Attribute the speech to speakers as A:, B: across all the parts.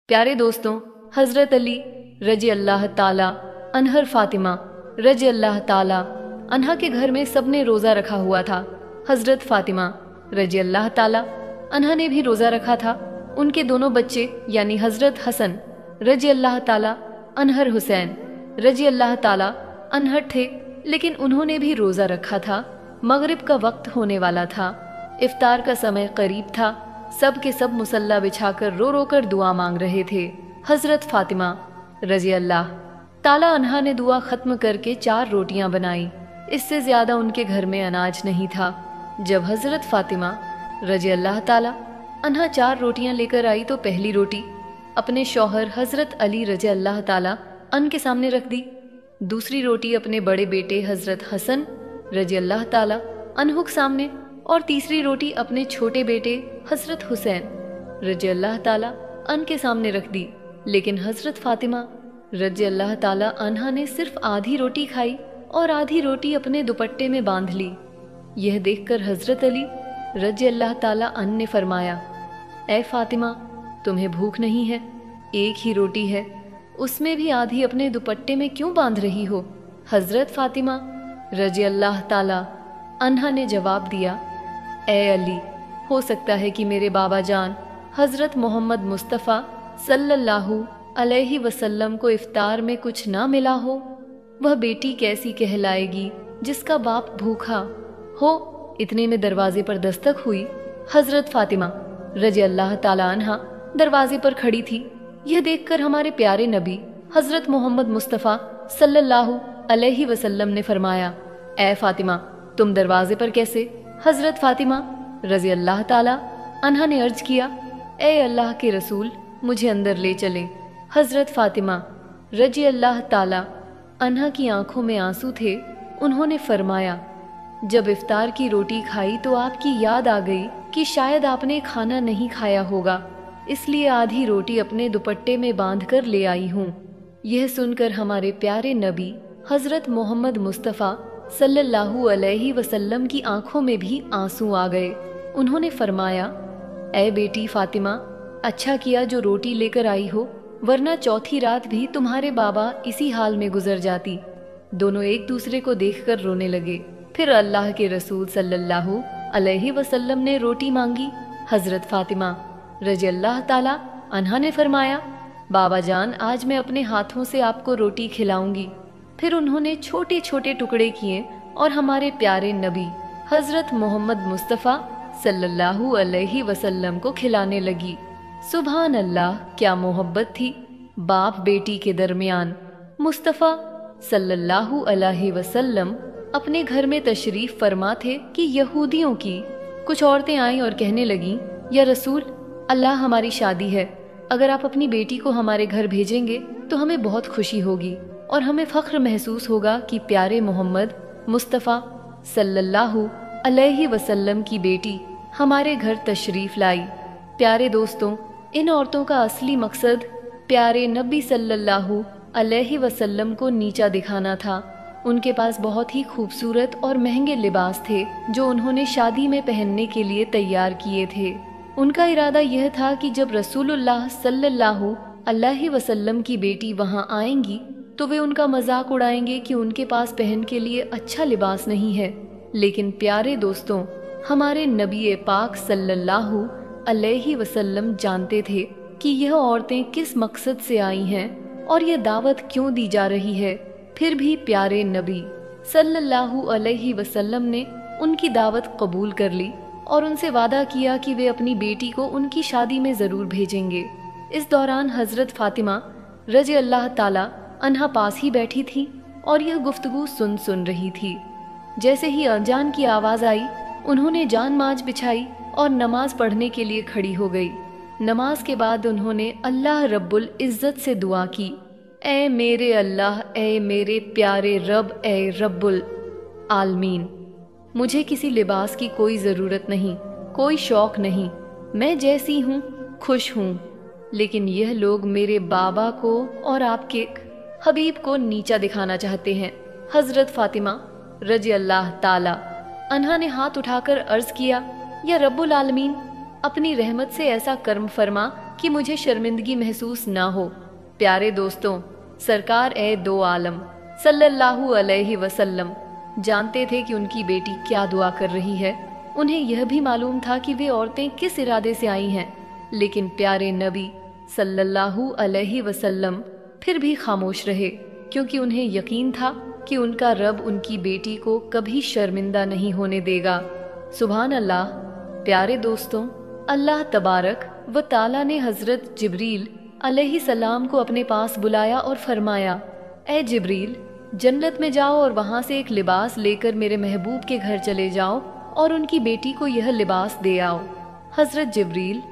A: प्यारे दोस्तों, हज़रत अली रजी अल्लाह ताला अनहर फातिमा रजी अल्लाह ताला अनहा के घर में सबने रोज़ा रखा हुआ था। हज़रत फातिमा रजी अल्लाह ताला अनहा ने भी रोज़ा रखा था। उनके दोनों बच्चे यानी हज़रत हसन रजी अल्लाह ताला अनहर हुसैन रजी अल्लाह ताला अनहर थे, लेकिन उन्होंने भी रोज़ा रखा था। मगरिब का वक्त होने वाला था, इफ्तार का समय करीब था। सब के सब मुसल्ला बिछाकर रो रो कर दुआ मांग रहे थे। हज़रत फातिमा रजी अल्लाह ताला अनहा ने दुआ ख़त्म करके 4 रोटियां बनाई। इससे ज़्यादा उनके घर में अनाज नहीं था। जब हज़रत फातिमा रजी अल्लाह ताला अनहा 4 रोटियां लेकर आई तो पहली रोटी अपने शौहर हज़रत अली रजी अल्लाह ताला अन के सामने रख दी। दूसरी रोटी अपने बड़े बेटे हज़रत हसन रजी अल्लाह ताला अनहु के सामने, और तीसरी रोटी अपने छोटे बेटे हज़रत हुसैन रजी अल्लाह ताला अन के सामने रख दी। लेकिन हज़रत फातिमा रजी अल्लाह ताला अनहा ने सिर्फ आधी रोटी खाई और आधी रोटी अपने दुपट्टे में बांध ली। यह देखकर हज़रत अली रजी अल्लाह ताला अन ने फरमाया, ए फातिमा, तुम्हें भूख नहीं है? एक ही रोटी है, उसमें भी आधी अपने दुपट्टे में क्यों बांध रही हो? हज़रत फातिमा रजी अल्लाह ताला अनहा ने जवाब दिया, ए अली, हो सकता है कि मेरे बाबा जान हज़रत मोहम्मद मुस्तफ़ा सल्लल्लाहु अलैहि वसल्लम को इफ्तार में कुछ ना मिला हो। वह बेटी कैसी कहलाएगी जिसका बाप भूखा हो। इतने में दरवाजे पर दस्तक हुई। हज़रत फातिमा रजी अल्लाह ताला अन्हा दरवाजे पर खड़ी थी। यह देखकर हमारे प्यारे नबी हज़रत मोहम्मद मुस्तफ़ा सल्लल्लाहु अलैहि वसल्लम ने फरमाया, ए फातिमा, तुम दरवाजे पर कैसे? हज़रत फातिमा रजी अल्लाह ताला अन्हा ने अर्ज किया, ए अल्लाह के रसूल, मुझे अंदर ले चलें। हज़रत फातिमा रजी अल्लाह ताला अन्हा की आंखों में आंसू थे। उन्होंने फरमाया, जब इफ्तार की रोटी खाई तो आपकी याद आ गई कि शायद आपने खाना नहीं खाया होगा, इसलिए आधी रोटी अपने दुपट्टे में बांध कर ले आई हूँ। यह सुनकर हमारे प्यारे नबी हज़रत मोहम्मद मुस्तफ़ा सल्लल्लाहु अलैहि वसल्लम की आंखों में भी आंसू आ गए। उन्होंने फरमाया, ए बेटी फातिमा, अच्छा किया जो रोटी लेकर आई हो, वरना चौथी रात भी तुम्हारे बाबा इसी हाल में गुजर जाती। दोनों एक दूसरे को देखकर रोने लगे। फिर अल्लाह के रसूल सल्लल्लाहु अलैहि वसल्लम ने रोटी मांगी। हज़रत फातिमा रजी अल्लाह ताला अन्हा ने फरमाया, बाबा जान, आज मैं अपने हाथों से आपको रोटी खिलाऊंगी। फिर उन्होंने छोटे छोटे टुकड़े किए और हमारे प्यारे नबी हज़रत मोहम्मद मुस्तफ़ा सल्लल्लाहु अलैहि वसल्लम को खिलाने लगी। सुभान अल्लाह, क्या मोहब्बत थी बाप बेटी के दरमियान। मुस्तफ़ा सल्लल्लाहु अलैहि वसल्लम अपने घर में तशरीफ़ फरमा थे कि यहूदियों की कुछ औरतें आईं और कहने लगीं, या रसूल अल्लाह, हमारी शादी है, अगर आप अपनी बेटी को हमारे घर भेजेंगे तो हमें बहुत खुशी होगी और हमें फ़ख्र महसूस होगा कि प्यारे मोहम्मद मुस्तफ़ा सल्लल्लाहु अलैहि वसल्लम की बेटी हमारे घर तशरीफ़ लाई। प्यारे दोस्तों, इन औरतों का असली मकसद प्यारे नबी सल्लल्लाहु अलैहि वसल्लम को नीचा दिखाना था। उनके पास बहुत ही खूबसूरत और महंगे लिबास थे जो उन्होंने शादी में पहनने के लिए तैयार किए थे। उनका इरादा यह था कि जब रसूलुल्लाह सल्लल्लाहु अलैहि वसल्लम की बेटी वहाँ आएंगी तो वे उनका मजाक उड़ाएंगे कि उनके पास पहन के लिए अच्छा लिबास नहीं है। लेकिन प्यारे दोस्तों, हमारे नबी पाक सल्लल्लाहु अलैहि वसल्लम जानते थे कि यह औरतें किस मकसद से आई हैं और यह दावत क्यों दी जा रही है। फिर भी प्यारे नबी सल्लल्लाहु अलैहि वसल्लम ने उनकी दावत कबूल कर ली और उनसे वादा किया कि वे अपनी बेटी को उनकी शादी में ज़रूर भेजेंगे। इस दौरान हज़रत फातिमा रजी अल्लाह ताला अन्हा पास ही बैठी थी और यह गुफ्तगू सुन रही थी। जैसे ही अजान की आवाज़ आई, उन्होंने जान माज बिछाई और नमाज पढ़ने के लिए खड़ी हो गई। नमाज के बाद उन्होंने अल्लाह रब्बुल इज़्ज़त से दुआ की, ए मेरे अल्लाह, ए मेरे प्यारे रब, ए रब्बुल आलमीन, मुझे किसी लिबास की कोई ज़रूरत नहीं, कोई शौक़ नहीं, मैं जैसी हूँ खुश हूँ, लेकिन यह लोग मेरे बाबा को और आपके हबीब को नीचा दिखाना चाहते हैं। हज़रत फातिमा रजी अल्लाह ताला अन्हा ने हाथ उठाकर अर्ज़ किया, या रब्बुल आलमीन, अपनी रहमत से ऐसा कर्म फरमा कि मुझे शर्मिंदगी महसूस ना हो। प्यारे दोस्तों, सरकार ए दो आलम सल्लल्लाहु अलैहि वसल्लम जानते थे कि उनकी बेटी क्या दुआ कर रही है। उन्हें यह भी मालूम था कि वे औरतें किस इरादे से आई हैं, लेकिन प्यारे नबी सल्लल्लाहु अलैहि वसल्लम फिर भी खामोश रहे, क्योंकि उन्हें यकीन था कि उनका रब उनकी बेटी को कभी शर्मिंदा नहीं होने देगा। सुभान अल्लाह। प्यारे दोस्तों, अल्लाह तबारक व ताला ने हजरत जिब्रील अलैहि सलाम को अपने पास बुलाया और फरमाया, ए जिब्रील, जन्नत में जाओ और वहां से एक लिबास लेकर मेरे महबूब के घर चले जाओ और उनकी बेटी को यह लिबास दे आओ। हजरत जिब्रील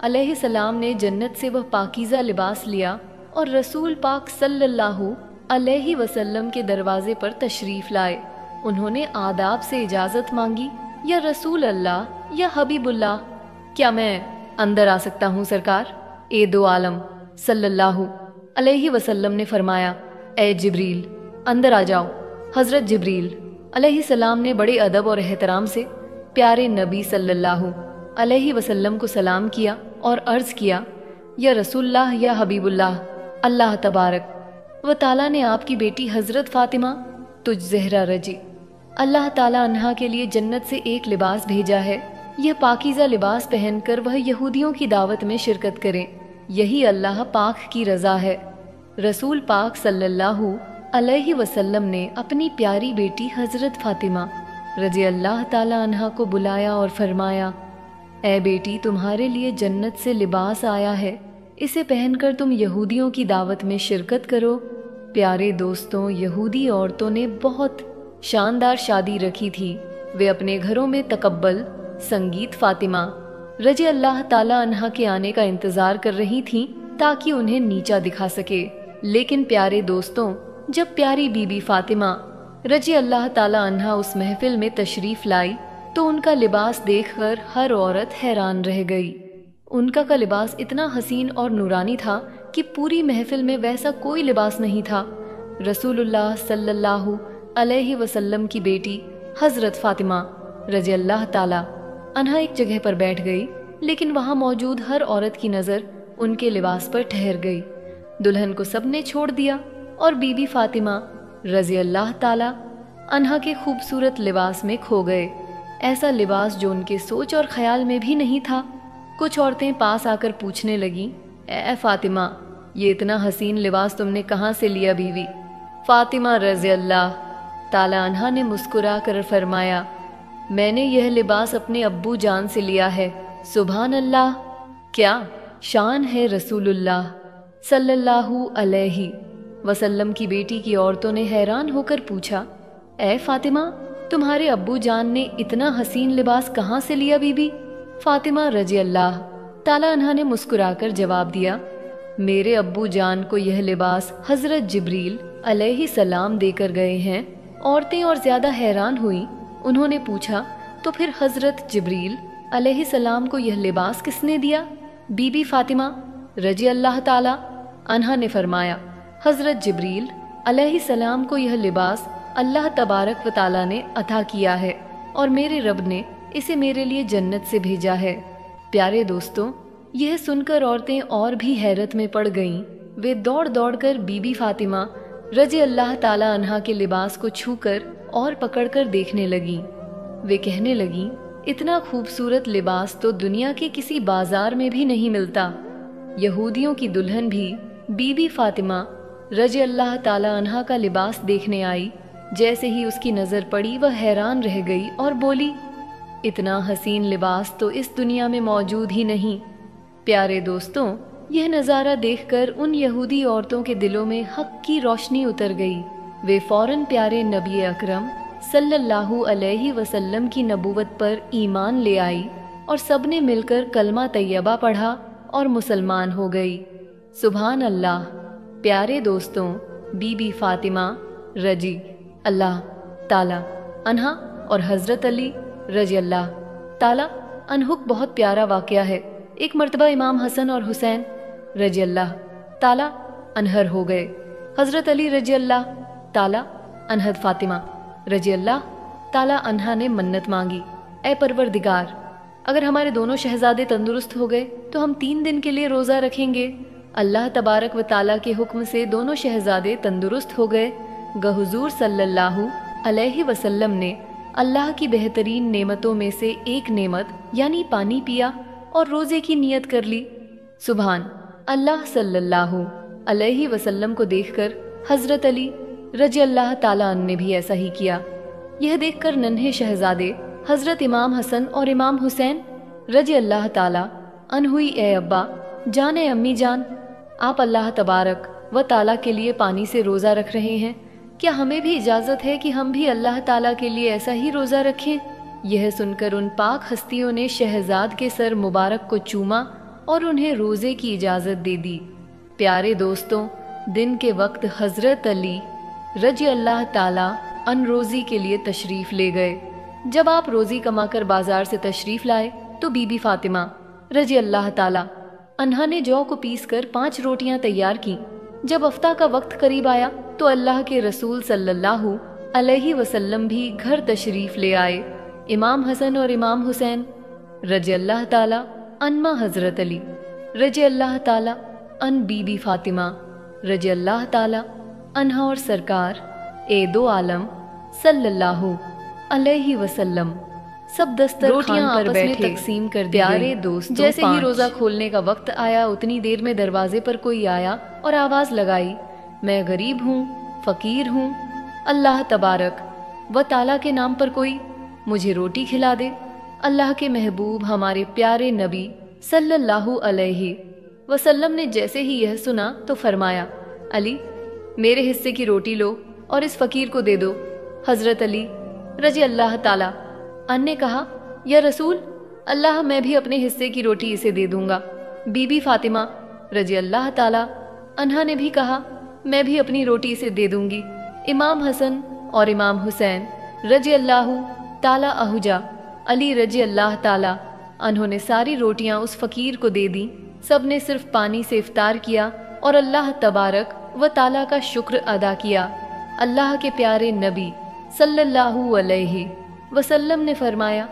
A: अलैहि सलाम ने जन्नत से वह पाकीज़ा लिबास लिया और रसूल पाक सल्लल्लाहु अलैहि वसल्लम के दरवाजे पर तशरीफ लाए। उन्होंने आदाब से इजाज़त मांगी, या रसूल अल्लाह या हबीबुल्लाह, क्या मैं अंदर आ सकता हूँ सरकार? ए दो आलम सल्लल्लाहु अलैहि वसल्लम ने फरमाया, ए जिब्रील, अंदर आ जाओ। हजरत जिब्रील अलैहि सलाम ने बड़े अदब और एहतराम से प्यारे नबी सल्लल्लाहु अलैहि वसल्लम को सलाम किया और अर्ज़ किया, या रसूलल्लाह या हबीबुल्लाह, अल्लाह तबारक व ताला ने आपकी बेटी हजरत फातिमा तुझ ज़हरा रजी अल्लाह ताला अन्हा के लिए जन्नत से एक लिबास भेजा है। यह पाकीज़ा लिबास पहनकर वह यहूदियों की दावत में शिरकत करें। यही अल्लाह पाक की रज़ा है। रसूल पाक सल्लल्लाहु अलैहि वसल्लम ने अपनी प्यारी बेटी हजरत फातिमा रज़ी अल्लाह ताला अन्हा को बुलाया और फरमाया, ए बेटी, तुम्हारे लिए जन्नत से लिबास आया है, इसे पहनकर तुम यहूदियों की दावत में शिरकत करो। प्यारे दोस्तों, यहूदी औरतों ने बहुत शानदार शादी रखी थी। वे अपने घरों में तकब्बल संगीत फातिमा रज़ी अल्लाह ताला अन्हा के आने का इंतज़ार कर रही थीं ताकि उन्हें नीचा दिखा सके। लेकिन प्यारे दोस्तों, जब प्यारी बीबी फातिमा रज़ी अल्लाह ताला अन्हा उस महफिल में तशरीफ़ लाई तो उनका लिबास देखकर हर औरत हैरान रह गई। उनका का लिबास इतना हसीन और नूरानी था कि पूरी महफिल में वैसा कोई लिबास नहीं था। रसूलुल्लाह सल्लल्लाहु अलैहि वसल्लम की बेटी हजरत फातिमा रज़ी अल्लाह ताला अन्हा एक जगह पर बैठ गई, लेकिन वहां मौजूद हर औरत की नज़र उनके लिबास पर ठहर गई। दुल्हन को सबने छोड़ दिया और बीबी फातिमा रज़ी अल्लाह ताला अन्हा के खूबसूरत लिबास में खो गए। ऐसा लिबास जो उनके सोच और ख्याल में भी नहीं था। कुछ औरतें पास आकर पूछने लगीं, ए फातिमा, ये इतना हसीन लिबास तुमने कहाँ से लिया बीवी? फातिमा रज़ी अल्लाह ताला अन्हा ने मुस्कुरा कर फरमाया, मैंने यह लिबास अपने अब्बू जान से लिया है। सुभान अल्लाह, क्या शान है रसूलुल्लाह सल्लल्लाहु अलैहि वसल्लम की बेटी की औरतों ने हैरान होकर पूछा, ए फातिमा, तुम्हारे अब्बू जान ने इतना हसीन लिबास कहाँ से लिया बीबी? फातिमा रज़ी अल्लाह ताला अन्हा ने मुस्कुराकर जवाब दिया, मेरे अब्बू जान को यह लिबास हजरत जिब्रील अलैहि सलाम देकर गए हैं। औरतें और ज्यादा हैरान हुई। उन्होंने पूछा, तो फिर हजरत जिब्रील अलैहि सलाम को यह लिबास किसने दिया? बीबी फातिमा रज़ी अल्लाह ताला अन्हा ने फरमाया, हजरत जिब्रील अलैहि सलाम को यह लिबास अल्लाह तबारक व ताला ने अता किया है और मेरे रब ने इसे मेरे लिए जन्नत से भेजा है। प्यारे दोस्तों, यह सुनकर औरतें और भी हैरत में पड़ गईं। वे दौड़ दौड़ कर बीबी फातिमा रज़ी अल्लाह ताला अन्हा के लिबास को छूकर और पकड़कर देखने लगीं। वे कहने लगीं, इतना खूबसूरत लिबास तो दुनिया के किसी बाजार में भी नहीं मिलता। यहूदियों की दुल्हन भी बीबी फातिमा रज़ी अल्लाह ताला अन्हा का लिबास देखने आई। जैसे ही उसकी नज़र पड़ी वह हैरान रह गई और बोली, इतना हसीन लिबास तो इस दुनिया में मौजूद ही नहीं। प्यारे दोस्तों, यह नज़ारा देखकर उन यहूदी औरतों के दिलों में हक की रोशनी उतर गई। वे फौरन प्यारे नबी अकरम सल्लल्लाहु अलैहि वसल्लम की नबूवत पर ईमान ले आई और सबने मिलकर कलमा तैयबा पढ़ा और मुसलमान हो गई। सुभान अल्लाह। प्यारे दोस्तों, बीबी फातिमा रज़ी अल्लाह ताला अन्हा और हज़रत अली रज़ी अल्लाह ताला अन्हुक बहुत प्यारा वाक़या है। एक मर्तबा इमाम हसन और हुसैन रज़ी अल्लाह ताला अनहर हो गए। हज़रत अली रज़ी अल्लाह ताला अनहद फातिमा रज़ी अल्लाह ताला अन्हा ने मन्नत मांगी, ए परवरदिगार, اگر ہمارے دونوں شہزادے تندرست ہو گئے تو ہم 3 دن کے لیے روزہ رکھیں گے۔ اللہ تبارک و تعالیٰ کے حکم سے دونوں شہزادے تندرست ہو گئے۔ حضور صلی اللہ علیہ وسلم نے اللہ کی بہترین نعمتوں میں سے ایک نعمت یعنی پانی پیا اور روزے کی نیت کر لی۔ سبحان اللہ صلی اللہ علیہ وسلم کو دیکھ کر حضرت علی رضی اللہ تعالیٰ عنہ نے بھی ایسا ہی کیا۔ یہ دیکھ کر ننھے شہزادے حضرت امام حسن اور امام حسین رضی اللہ تعالیٰ عنہ ہوئی، اے ابا جان، اے امی جان، آپ اللہ تبارک و تعالیٰ کے لیے پانی سے روزہ رکھ رہے ہیں، کیا ہمیں بھی اجازت ہے کہ ہم بھی اللہ تعالیٰ کے لیے ایسا ہی روزہ رکھیں؟ یہ سن کر ان پاک ہستیوں نے شہزاد کے سر مبارک کو چوما اور انہیں روزے کی اجازت دے دی۔ پیارے دوستوں، دن کے وقت حضرت علی رضی اللہ تعالیٰ عنہ روزی کے لیے تشریف لے گئے۔ جب آپ روزی کما کر بازار سے تشریف لائے تو بی بی فاطمہ رضی اللہ تعالیٰ عنہا نے جو کو پیس کر 5 روٹیاں تیار کی۔ جب افطار کا وقت قریب آیا تو اللہ کے رسول صلی اللہ علیہ وسلم بھی گھر تشریف لے آئے۔ امام حسن اور امام حسین رضی اللہ تعالیٰ عنہما، حضرت علی رضی اللہ تعالیٰ عنہ، بی بی فاطمہ رضی اللہ تعالیٰ عنہا اور سرکار دو عالم صلی اللہ علیہ وسلم سب دسترخوان پر بیٹھے تقسیم کر دیے۔ پیارے دوست، جیسے ہی روزہ کھولنے کا وقت آیا اتنی دیر میں دروازے پر کوئی آیا اور آواز لگائی، میں غریب ہوں، فقیر ہوں، اللہ تبارک و تعالیٰ کے نام پر کوئی مجھے روٹی کھلا دے۔ اللہ کے محبوب ہمارے پیارے نبی صلی اللہ علیہ وسلم نے جیسے ہی یہ سنا تو فرمایا، علی میرے حصے کی روٹی لو اور اس فقیر کو دے دو۔ حضرت علی رضی اللہ تعالیٰ عنہ نے کہا، یا رسول اللہ، میں بھی اپنے حصے کی روٹی اسے دے دوں گا۔ بی بی فاطمہ رضی اللہ تعالیٰ عنہا نے بھی کہا، میں بھی اپنی روٹی اسے دے دوں گی۔ امام حسن اور امام حسین رضی اللہ تعالیٰ عنہما، علی رضی اللہ تعالیٰ عنہ نے ساری روٹیاں اس فقیر کو دے دیں۔ سب نے صرف پانی سے افطار کیا اور اللہ تبارک و تعالیٰ کا شکر ادا کیا۔ اللہ کے پیارے نبی صلی اللہ علیہ وسلم نے فرمایا،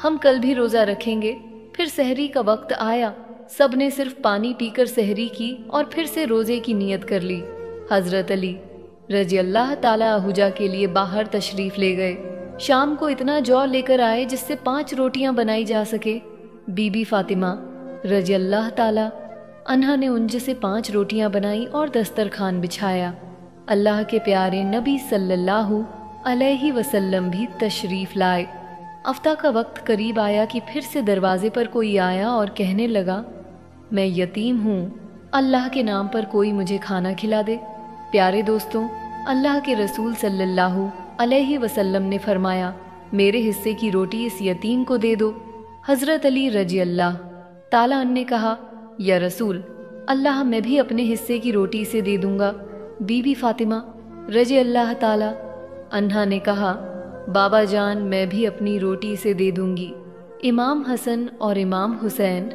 A: ہم کل بھی روزہ رکھیں گے۔ پھر سحری کا وقت آیا، سب نے صرف پانی پی کر سحری کی اور پھر سے روزے کی نیت کر لی۔ حضرت علی رضی اللہ تعالیٰ عنہ کے لیے باہر تشریف لے گئے۔ شام کو اتنا جو لے کر آئے جس سے 5 روٹیاں بنائی جا سکے۔ بی بی فاطمہ رضی اللہ تعالیٰ عنہا نے ان سے 5 روٹیاں بنائی اور دسترخوان بچھایا۔ اللہ کے پیارے نبی صلی اللہ علیہ وسلم بھی تشریف لائے۔ افطار کا وقت قریب آیا کہ پھر سے دروازے پر کوئی آیا اور کہنے لگا، میں یتیم ہوں، اللہ کے نام پر کوئی مجھے کھانا کھلا دے۔ پیارے دوستوں، اللہ کے رسول صلی اللہ علیہ وسلم نے فرمایا، میرے حصے کی روٹی اس یتیم کو دے دو۔ حضرت علی رضی اللہ تعالیٰ عنہ نے کہا، یا رسول اللہ، میں بھی اپنے حصے کی روٹی سے دے دوں گا۔ بی بی فاطمہ رضی اللہ تعالیٰ عنہا نے کہا، بابا جان، میں بھی اپنی روٹی سے دے دوں گی۔ امام حسن اور امام حسین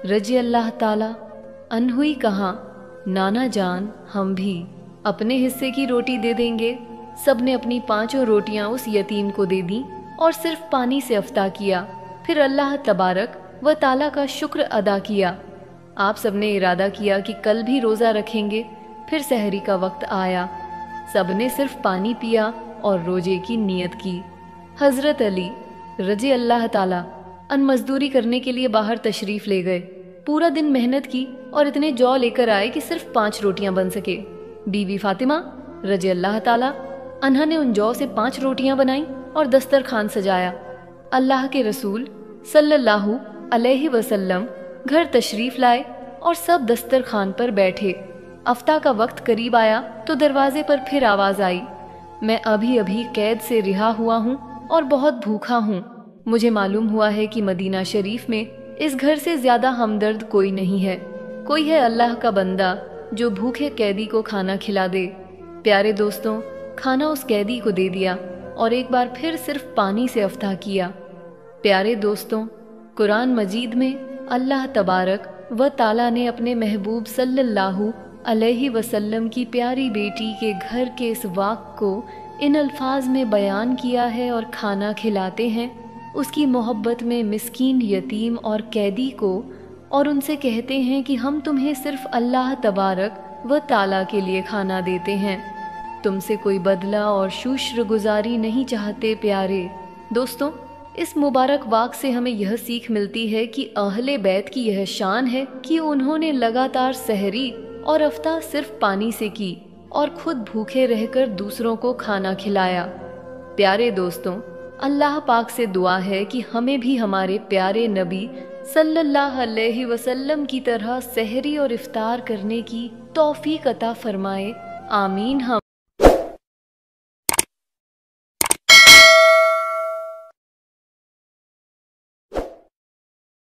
A: رضی اللہ تعالیٰ عنہ ہی کہا، نانا جان، ہم بھی اپنے حصے کی روٹی دے دیں گے۔ سب نے اپنی 5 روٹیاں اس یتیم کو دے دیں اور صرف پانی سے افطار کیا۔ پھر اللہ تبارک و تعالیٰ کا شکر ادا کیا۔ آپ سب نے ارادہ کیا کہ کل بھی روزہ رکھیں گے۔ پھر سحری کا وقت آیا، سب نے صرف پانی پیا اور روزے کی نیت کی۔ حضرت علی رضی اللہ تعالیٰ عنہ مزدوری کرنے کے لیے باہر تشریف لے گئے۔ پورا دن محنت کی اور اتنے جو لے کر آئے کہ صرف 5 روٹیاں بن سکے۔ بی بی فاطمہ رضی اللہ تعالیٰ عنہا نے ان جو سے 5 روٹیاں بنائیں اور دسترخوان سجایا۔ اللہ کے رسول صلی اللہ علیہ وسلم گھر تشریف لائے اور سب دسترخوان پر بیٹھے۔ افطار کا وقت قریب آیا تو دروازے پر پھر آواز آئی، میں ابھی قید سے رہا ہوا ہوں اور بہت بھوکا ہوں۔ مجھے معلوم ہوا ہے کہ مدینہ شریف میں اس گھر سے زیادہ ہمدرد کوئی نہیں ہے۔ کوئی ہے اللہ کا بندہ جو بھوکے قیدی کو کھانا کھلا دے۔ پیارے دوستوں، کھانا اس قیدی کو دے دیا اور ایک بار پھر صرف پانی سے افطار کیا۔ پیارے دوستوں، قرآن مجید میں اللہ تبارک و تعالیٰ نے اپنے محبوب صلی اللہ علیہ وسلم کی پیاری بیٹی کے گھر کے اس واقعے کو ان الفاظ میں بیان کیا ہے اور کھانا کھلاتے ہیں، اس کی محبت میں مسکین، یتیم اور قیدی کو، اور ان سے کہتے ہیں کہ ہم تمہیں صرف اللہ تبارک و تعالیٰ کے لیے کھانا دیتے ہیں، تم سے کوئی بدلہ اور شکر گزاری نہیں چاہتے پیارے۔ دوستوں، اس مبارک واقع سے ہمیں یہ سیکھ ملتی ہے کہ اہل بیت کی یہ شان ہے کہ انہوں نے لگاتار سحری اور افطار صرف پانی سے کی اور خود بھوکے رہ کر دوسروں کو کھانا کھلایا۔ پیارے دوستوں، اللہ پاک سے دعا ہے کہ ہمیں بھی ہمارے پیارے نبی صلی اللہ علیہ وسلم کی طرح سحری اور افطار کرنے کی توفیق عطا فرمائے، آمین۔